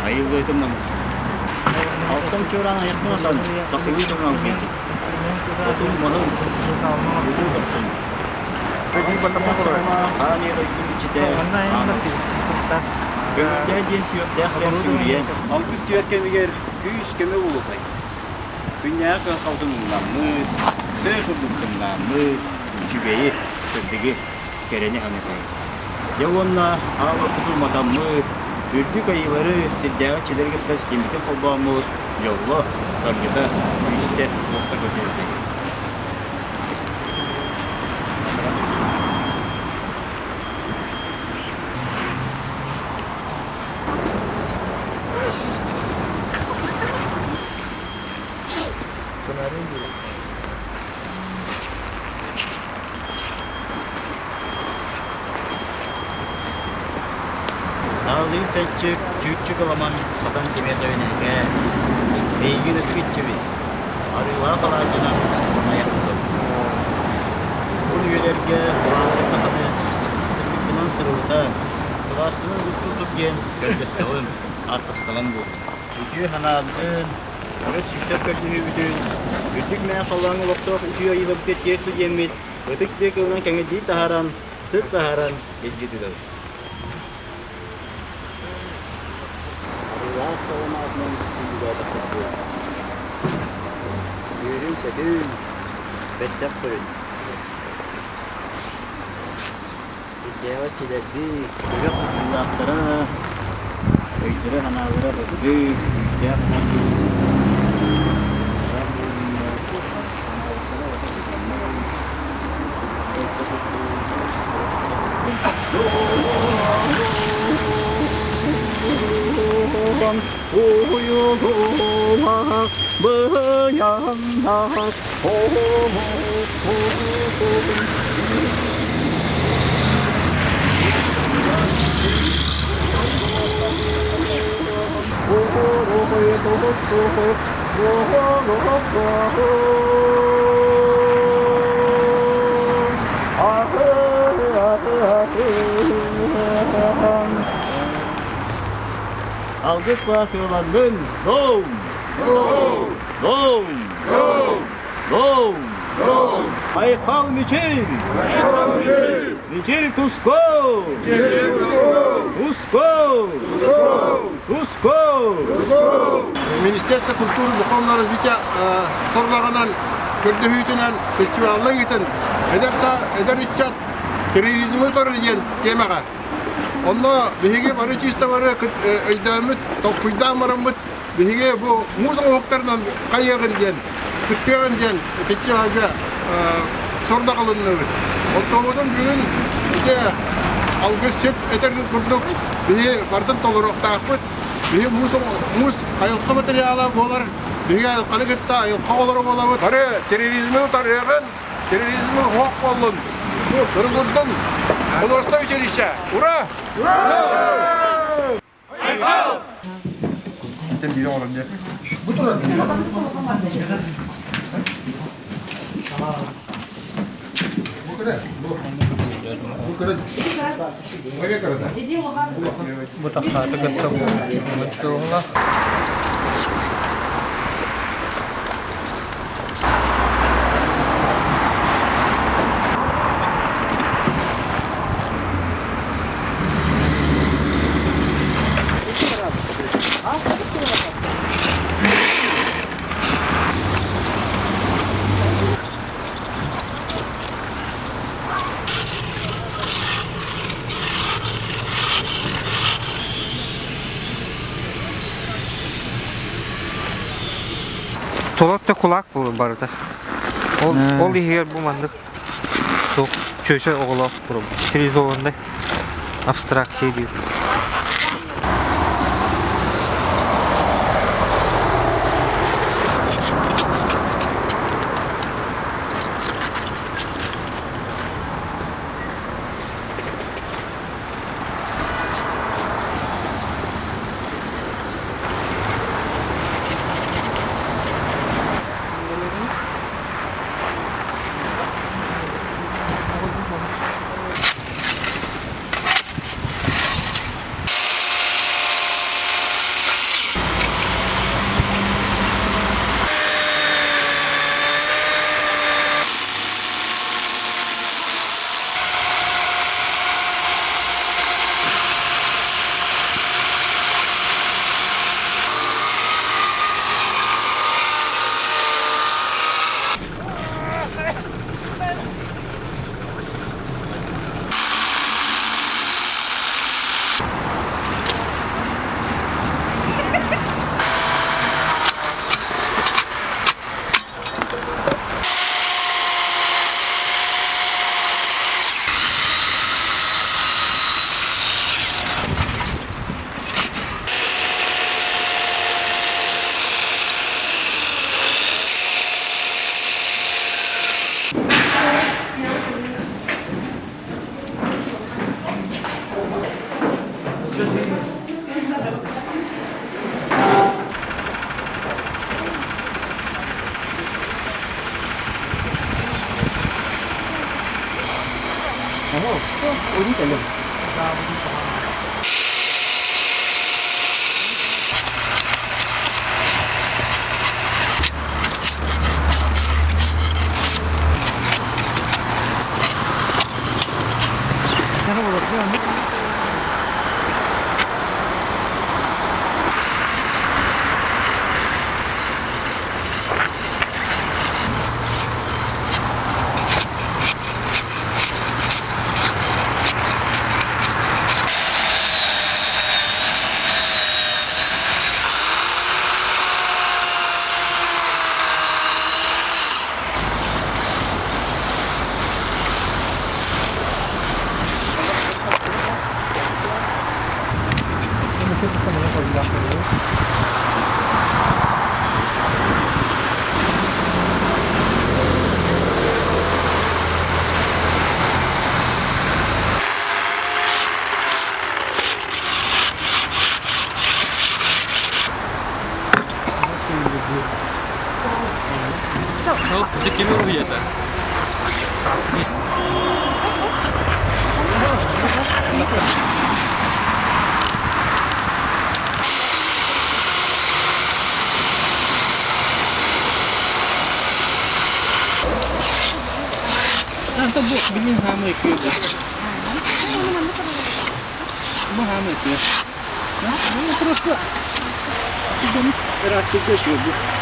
Ayıldığımdan altın çoğuran ayaklarından sakıncı çoğuran geldi. Otur bana Pagi pertama sama hani lagi cita. Kemudian siap dah kemudian. Altus kiat kemiger kus kemi ulu pai. Punya kan kau tu nama, sehubung nama, juga ye sedikit kerana hanya pai. Jawabna awak betul mata mu. Ürtü kayıları sedya çilerge pres kimite fobamu. Ya Allah, sargıda işte muhtar götürdü. Sağlığı küçük olaman satan kime döneke beygir ötük gibi arılar kalacına ayakta. Bu üyelerge kulağına sakatı sıkıntının sırrında sıvasını tutup gen gölgesinin arkası kalan bu. Üçü hanaldın, evet şiddet gördüğü bütün küçük ne kalan olukta üçü ayı vakit geçti yemit. Ötük de kalan kendi taharan, sırt taharan geçtiler. Selamat menikmati juga dapat. Yürüyün sedün, becak perut. Kecewa tidak di, juga pendatara. Ejra hanawara bagi, setiap maju. Uyumak beyanat Alkış basıyorlandın. Dom! Dom! Dom! Dom! Dom! Dom! Ayıkal için! Ayıkal için! Nicil Tusko! Nicil Tusko! Tusko! Tusko! Tusko! Ministerstvo kultur bukanları biçe sorularından kördüğütünden festivalına giden eder içcat turizmi torunjen kemaka. Onda bihige barı çista barı öydamıt tokuydan maramıt bihige bu musan oktardan kayağın diyen kütüyen diyen festivalga sorda kalınır. Otomodan günün işte algıs çöp eterin kurduk bihi bardan toluruk takpıt bihi mus ayılkı materyala bolar bihi kalıgıtta ayılkı olarak olamıt barı terörizmi tarayağın terörizmi hoq olun bu kırgırdan olursa içerişe ura! Ayıkal! Sen biri olur diye. Bu turda Bu takka tegat betul lah. Tolakta kulak bu barada. Ol yer bu mandık. Çok çöşe oğlak kurum. Kriz olanda abstrakt şey değil. Bucak gibi oluyor da. Nanti bu, bilin hama yapıyor bu. Bu hama yapıyor. Nah, terus bu. Ini reaktif geçiyor bu.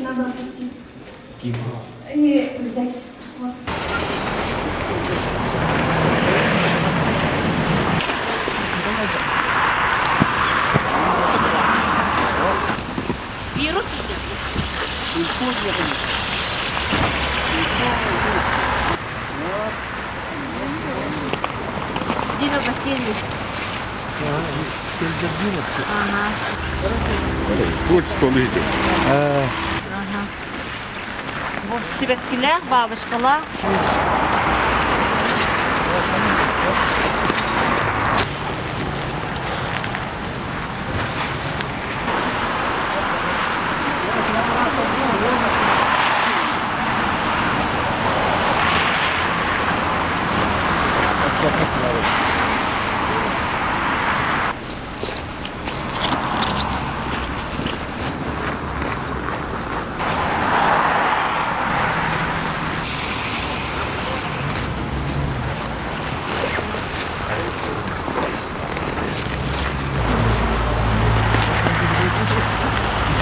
надо опустить. Не взять. Вот. Вирус Дина Васильевич. Ага. Творчество он идет. Ага. Вот себеткилер, бабушкалар.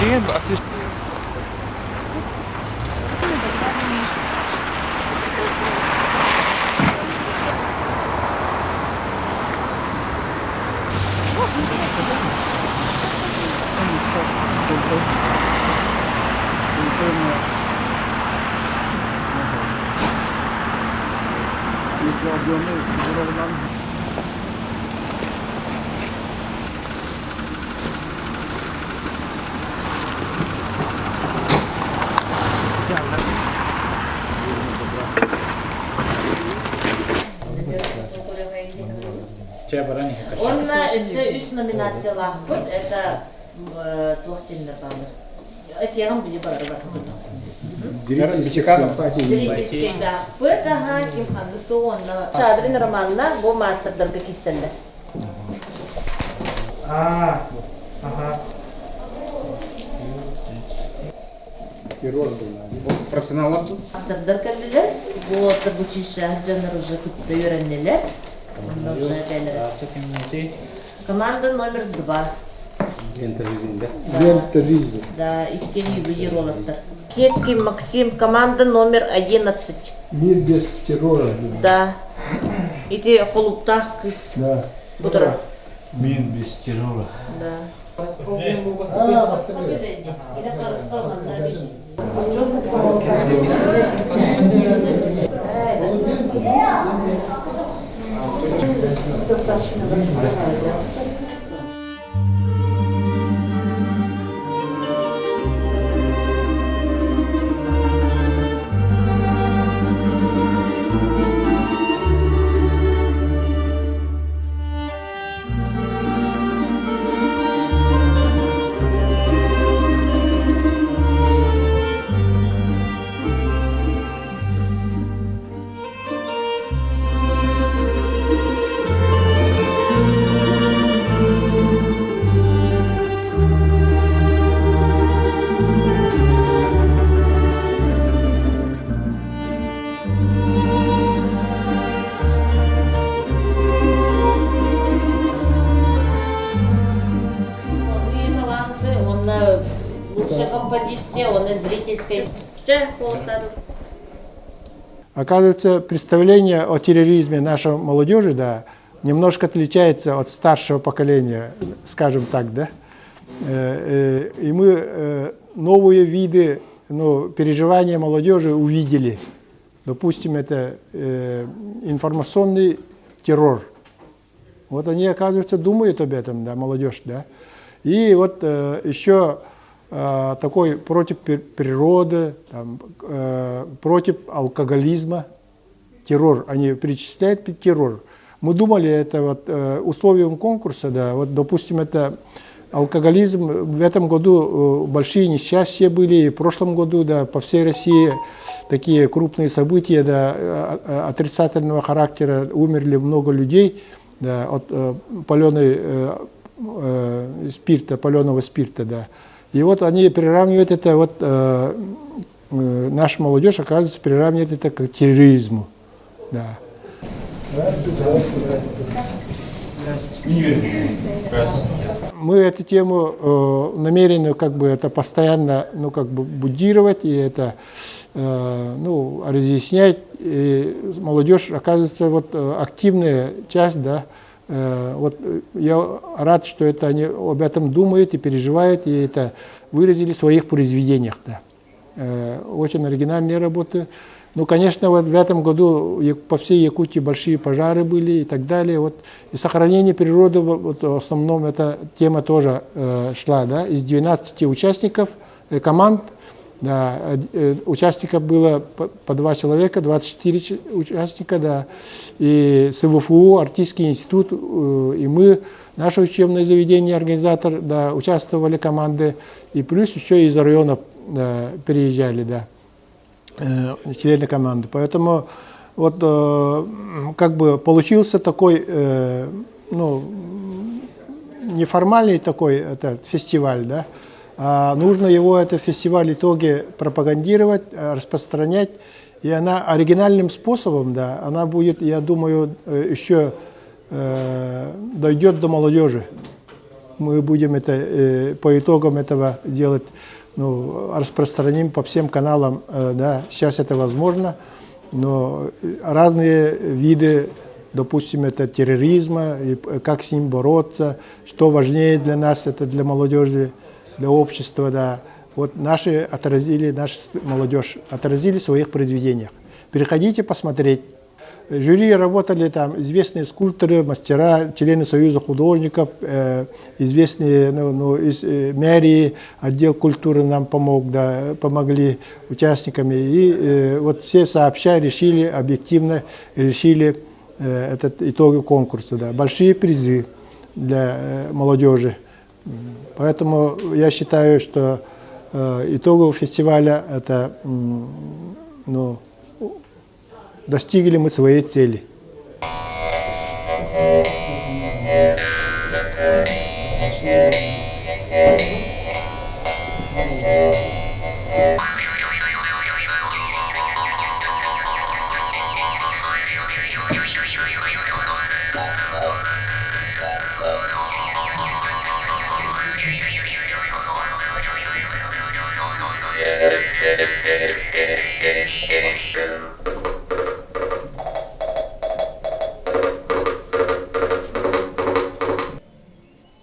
Değil mi? Asıl Если объемный, цензурованный. Он үш номинациялар бар. Это творческий банк. Это я вам буду говорить. Зрительский, да. Это Хаким Хандутон. Шадрин романна bu masterlarga kesildi. Ага. Профессионалlar bu. Masterlar keldiler. Bu обучишь жанр уже тут öğrendiler. Onlar уже geldiler. Команда номер 2. Да, ikili bir yer olaptır. Кецкий Максим, команда номер 11. Мир без террора. Да. Эти клубтах кыз. Да. Бутыр. Мир без террора. Да. Лучшая композиция, он зрительская. Оказывается, представление о терроризме нашей молодежи, да, немножко отличается от старшего поколения, скажем так, да. И мы новые виды, переживания молодежи увидели. Допустим, это информационный террор. Вот они, оказывается, думают об этом, да, молодежь, да. И вот еще такой против природы, там, против алкоголизма, террор. Они причисляют террор. Мы думали, это вот условием конкурса, да, вот, допустим, это алкоголизм. В этом году большие несчастья были, и в прошлом году, да, по всей России такие крупные события, да, отрицательного характера, умерли много людей, да, от паленого спирта, да. И вот они приравнивают это, вот наша молодежь, оказывается, приравнивает это к терроризму. Да. мы эту тему намерены как бы это постоянно ну, как бы будировать и это ну, разъяснять. И молодежь, оказывается, вот активная часть, да, вот я рад, что это они об этом думают и переживают, и это выразили в своих произведениях. Да. Очень оригинальные работы. Ну, конечно, вот в этом году по всей Якутии большие пожары были и так далее. Вот, и сохранение природы, вот, в основном эта тема тоже шла. Да. Из 12 участников команд, да, участников было по 2 человека, 24 участника, да, и СВФУ, Артистский институт, и мы, наше учебное заведение, организатор, да, участвовали команды, и плюс еще из районов да, переезжали, да, члены команды. Поэтому вот как бы получился такой, ну, неформальный такой этот фестиваль, да, а нужно его, этот фестиваль, итоги пропагандировать, распространять. И она оригинальным способом, да, она будет, я думаю, еще дойдет до молодежи. Мы будем это по итогам этого делать, ну, распространим по всем каналам, да, сейчас это возможно, но разные виды, допустим, это терроризма, и как с ним бороться, что важнее для нас, это для молодежи, для общества, да. Вот наша молодежь отразили в своих произведениях. Переходите посмотреть. В жюри работали там известные скульпторы, мастера, члены Союза художников, известные из мэрии, отдел культуры нам помог, да, помогли участниками. И вот все сообща решили, объективно решили этот итоги конкурса. Да. Большие призы для молодежи. Поэтому я считаю, что итоги фестиваля это, ну, достигли мы своей цели.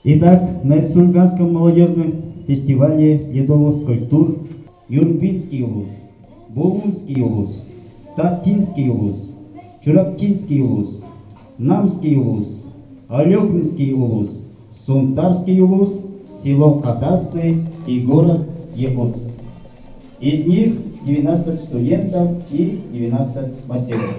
Итак, на Республиканском молодежном фестивале ледовых скульптур Юрбинский улус, Булунский улус, Таттинский улус, Чураптинский улус, Намский улус, Алёкнинский улус, Сунтарский улус, село Катасы и город Якутск. Из них 12 студентов и 12 мастеров.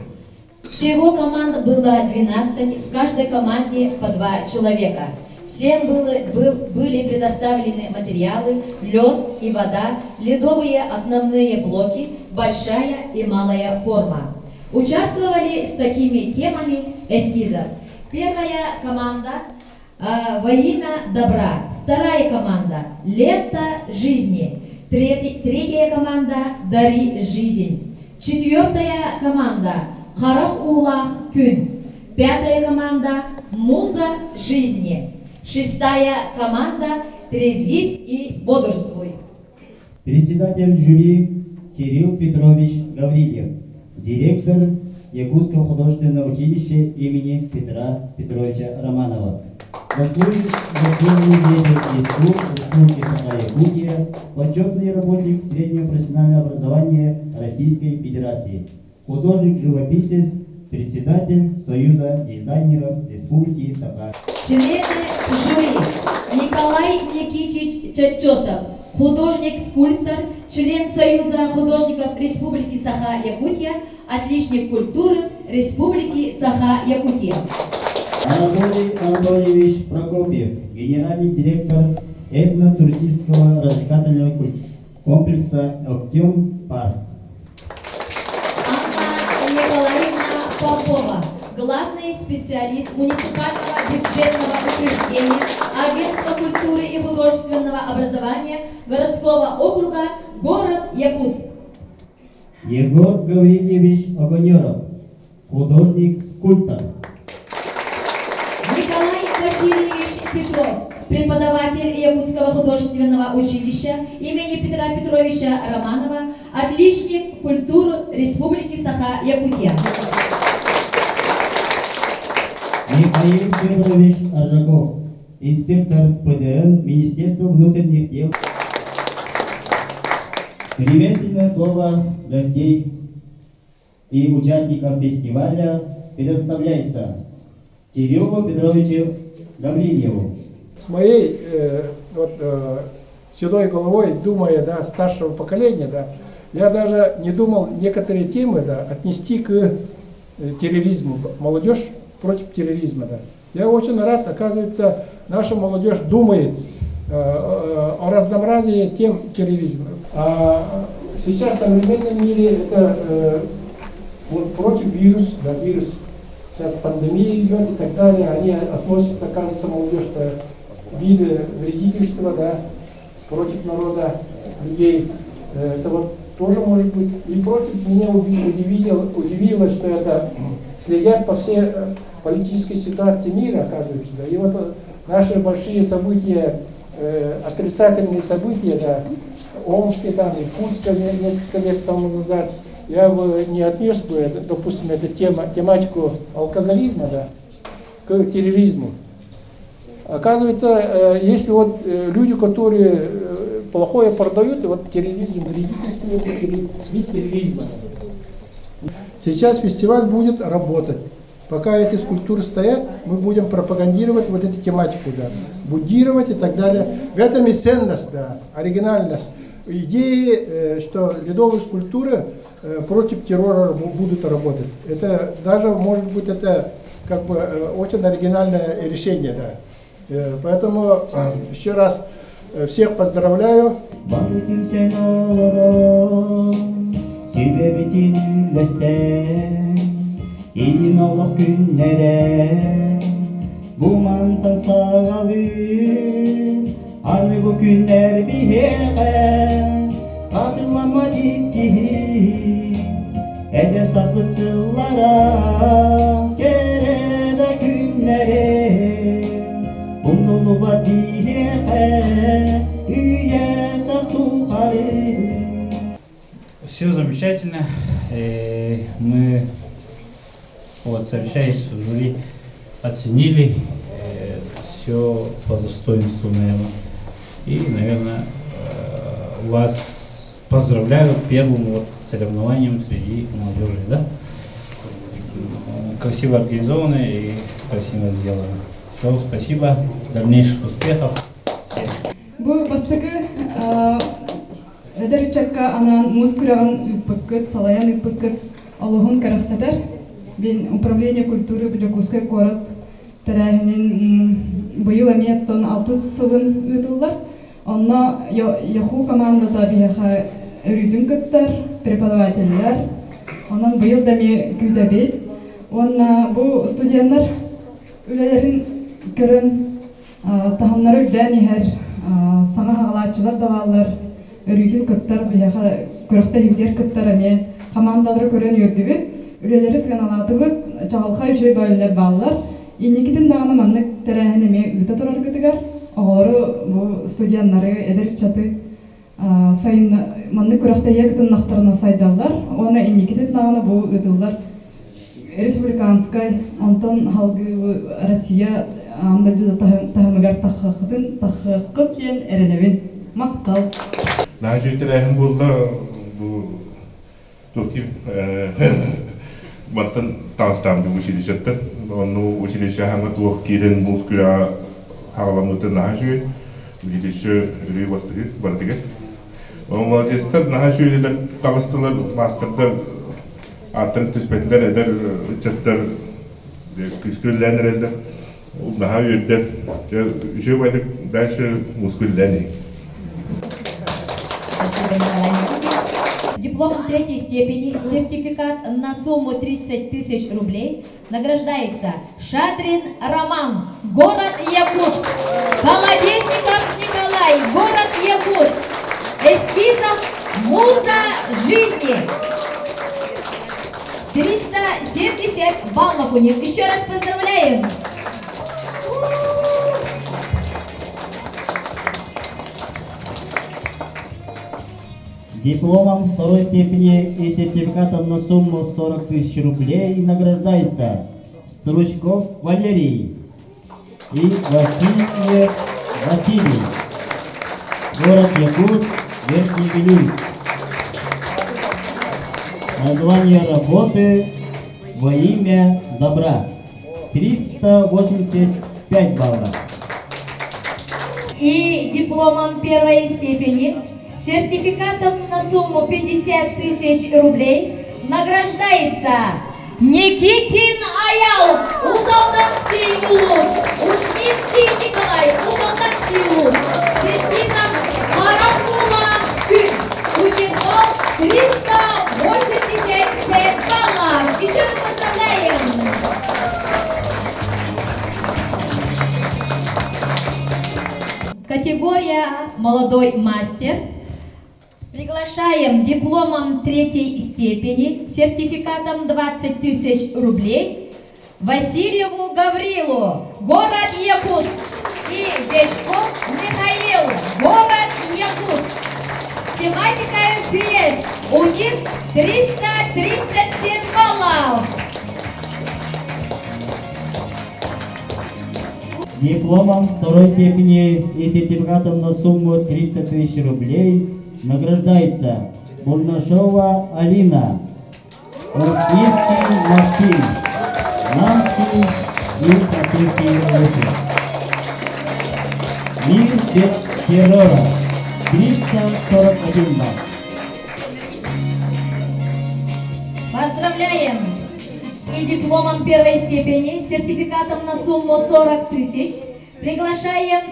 Всего команд было 12, в каждой команде по 2 человека. Всем были предоставлены материалы, лед и вода, ледовые основные блоки, большая и малая форма. Участвовали с такими темами эскизов. Первая команда «Во имя добра», вторая команда «Лето жизни», третья команда «Дари жизнь», четвертая команда «Харах улах күн», пятая команда «Муза жизни», шестая команда «Трезвись и бодрствуй». Председатель жюри Кирилл Петрович Гаврилев, директор Якутского художественного училища имени Петра Петровича Романова. Заслуженный деятель ИСУ Республики Саха-Якутия, почетный работник среднего профессионального образования Российской Федерации, художник-живописец, председатель Союза дизайнеров Республики Саха. Члены жюри: Николай Никитич Чечесов, художник-скульптор, член Союза художников Республики Саха-Якутия, отличник культуры Республики Саха-Якутия. Анатолий Анатольевич Прокопьев, генеральный директор этно-туристического развлекательного комплекса «Октем Парк». Анна Николаевна Попова, главный специалист муниципального бюджетного учреждения, агентства культуры и художественного образования городского округа, город Якутск. Егор Гаврильевич Огонеров, художник-скульптор. Николай Васильевич Петров, преподаватель Якутского художественного училища имени Петра Петровича Романова, отличник культуры Республики Саха-Якутия. Михаил Федорович Ажаков, инспектор ПДН Министерства внутренних дел. Приветственное слово гостей и участников фестиваля предоставляется Кириллу Петровичу Гаврилеву. С моей седой головой, думая, да, старшего поколения, да, я даже не думал некоторые темы, да, отнести к терроризму. Молодежь против терроризма, да. Я очень рад, оказывается, наша молодежь думает о разнообразии тем терроризма. А сейчас в современном мире это вот против вируса, да, вирус. Сейчас пандемия идет и так далее, они относят, оказывается, молодежь к виды вредительства, да, против народа, людей. Это вот тоже может быть. И против меня удивило, что это следят по всей политической ситуации мира, оказывается. Да. И вот наши большие события, отрицательные события, да, Омске, там, Иркутске несколько лет тому назад, я бы не отнес бы, допустим, эту тематику алкоголизма, да, к терроризму. Оказывается, если вот люди, которые плохое продают, и вот терроризм, вредительство, это вид терроризма. Сейчас фестиваль будет работать. Пока эти скульптуры стоят, мы будем пропагандировать вот эту тематику, да, буддировать и так далее. В этом и ценность, да, оригинальность. Идеи, что ледовые скульптуры против террора будут работать. Это даже, может быть, это как бы очень оригинальное решение, да. Поэтому еще раз всех поздравляю. İlinoğluk günlere bu mantan sağalır. Hani bu günler bir heke hatırlanma gitti. Eder saslı çıllara gerede günlere umdulu var bir heke üye sas tuharı. Все замечательно. Мы вот совещаясь в жюри оценили все по достоинству, наверное. И, наверное, вас поздравляю первым вот соревнованием среди молодежи, да? Красиво организовано и красиво сделано. Все, спасибо, дальнейших успехов. Бу бастыгы эдерчакка анан мускураган үппөккөт, салаян үппөккөт алугун карахсадар. Бен управление культуры Бирокусской город тарахинин быйыл эмиеттон 6 сылын ыдылар. Онна яху командада биха өрүдүн кыттар, преподавательлер. Онан быйыл да ме күдәбет. Онна бу студентлар үлелерин көрөн таханнары үлдән ихер саңа хагалачылар да баллар өрүдүн кыттар биха көрөктө хилдер кыттар эме командалары көрөн үрдүбүт. Үлелери сыганалатыбыт, чағалқа үшөй бөлілер балылар. Инекиден дағаны маннык тәрәхін еме үті тұрар күтігер. Оғыры бұл студиянлары әдір чаты сайын маннык көріқті екітін нақтарына сайдалар. Оны инекиден дағаны бұл үтілдер республиканскай, онтон халғы Россия андыжыда тағымығар тақыққыт ден әреневін мақтал. Нәжетіләхін болды бұл тұқтив Баттан таныстам ди училищеттен, но училище ханга туох кирен мускула хагаламутен нахажуй, училище рүй бартыгы. Молодежьтер нахажуй дилер калыстылар, мастердер, аттын түспетлер, эдер, үтчеттер, күскүлләнер элдер, нахажуй элдер, үшө байдык дальше мускулләни. Диплом третьей степени, сертификат на сумму 30 000 рублей награждается Шадрин Роман, город Якутск, Колодезников Николай, город Якутск, эскизом «Муза жизни». 370 баллов у них. Еще раз поздравляем. Дипломом второй степени и сертификатом на сумму 40 000 рублей награждается Стручков Валерий и Васильев Василий. Город Якутск, Верхний Вилюйск. Название работы «Во имя добра». 385 баллов. И дипломом первой степени, сертификатом на сумму 50 000 рублей награждается Никитин Аял, Узалданский улус, Ушницкий Николай, Узалданский улус, Сестица Марафула Кюн. У него 385 баллов. Еще раз поздравляем! Категория «Молодой мастер». Приглашаем дипломом третьей степени, сертификатом 20 000 рублей Васильеву Гаврилу, город Якутск, и Дечков Михаил, город Якутск. Тематика МФС. У них 337 баллов. Дипломом второй степени и сертификатом на сумму 30 000 рублей награждается Бурнашова Алина, Орскийский Максим, Намский и Капинский Иосиф. Мир без террора. 341 балл. Поздравляем! И дипломом первой степени, сертификатом на сумму 40 000 приглашаем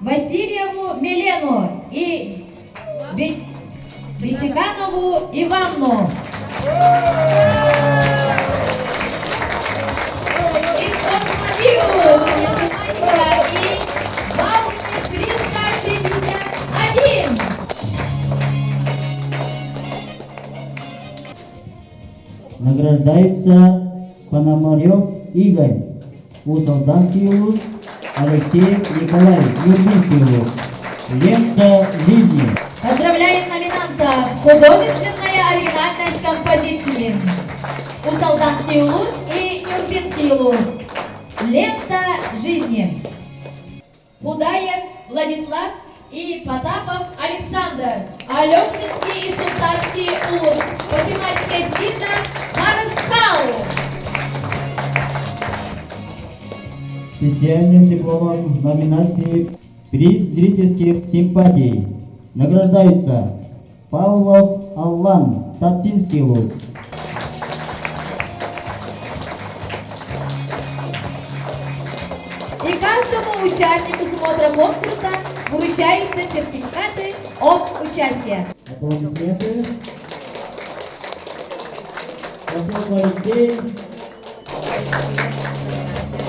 Васильеву Милену и Бичеканову Иванну. Информативу математика и базовый 361. Награждается Пономарев Игорь, Усалданский улус, Алексей Николаевич, Юрбинский улус. Лента жизни. Поздравляем номинантов! Художественная оригинальность композиции. Усалданский улус и Нюрбинский улус. Лента жизни. Худаев Владислав и Потапов Александр. Алекминский и Султанский улус. По тематике эскиза Хараскал. Специальным дипломом в номинации «Приз зрительских симпатий» награждаются Павлов Аллан, Таптинский улус. И каждому участнику смотра конкурса вручаются сертификаты об участии. Аплодисменты. Попов Алексей.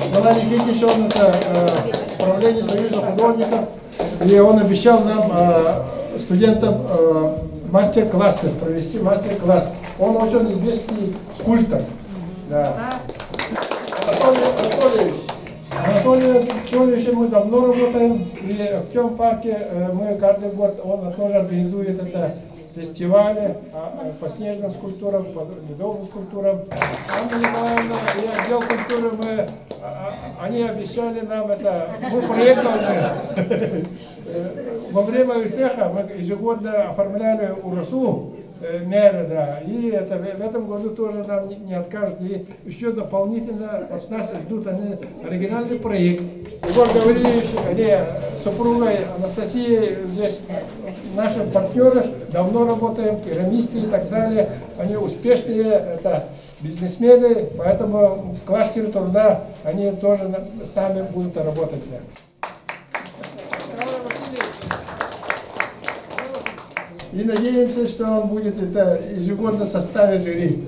Николай Никитич, он это управление Союза художников, и он обещал нам, студентам, мастер-классы, провести мастер-класс. Он очень известный скульптор. Да. Анатолий Анатольевичем мы давно работаем, и в том парке мы каждый год, он тоже организует это фестивали по снежным скульптурам, по ледовым скульптурам. Анна Николаевна и отдел культуры, они обещали нам это, мы проектовали. Во время ИСЭХа мы ежегодно оформляли УРСУ меры, да, и это, в этом году тоже нам не откажут, и еще дополнительно от нас ждут они оригинальный проект. Егор Гаврилович, они супругой Анастасией, здесь наши партнеры, давно работаем, керамисты и так далее, они успешные, это бизнесмены, поэтому в кластере труда они тоже с нами будут работать. И надеемся, что он будет это ежегодно составить жюри.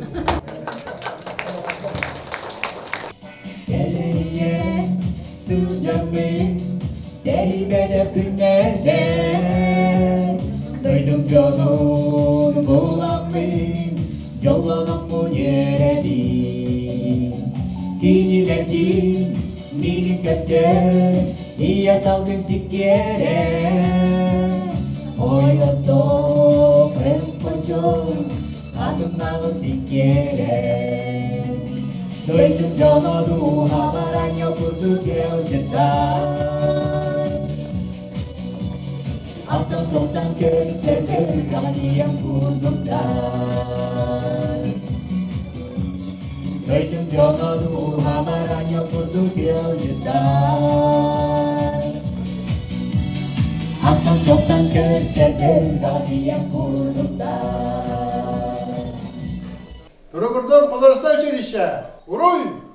Ой, готов. 비해 너희 좀 전화도 하마랑여 불도 되어졌다 앞선 속단 결세를 가니양 부럽다 너희 좀 전화도 하마랑여 불도 되어졌다 앞선 속단 결세를 가니양 부럽다 Рокордон художественное училище. Уруй!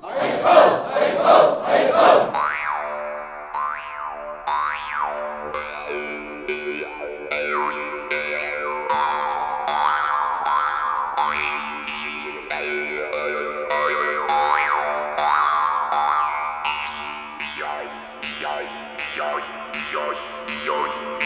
Yo.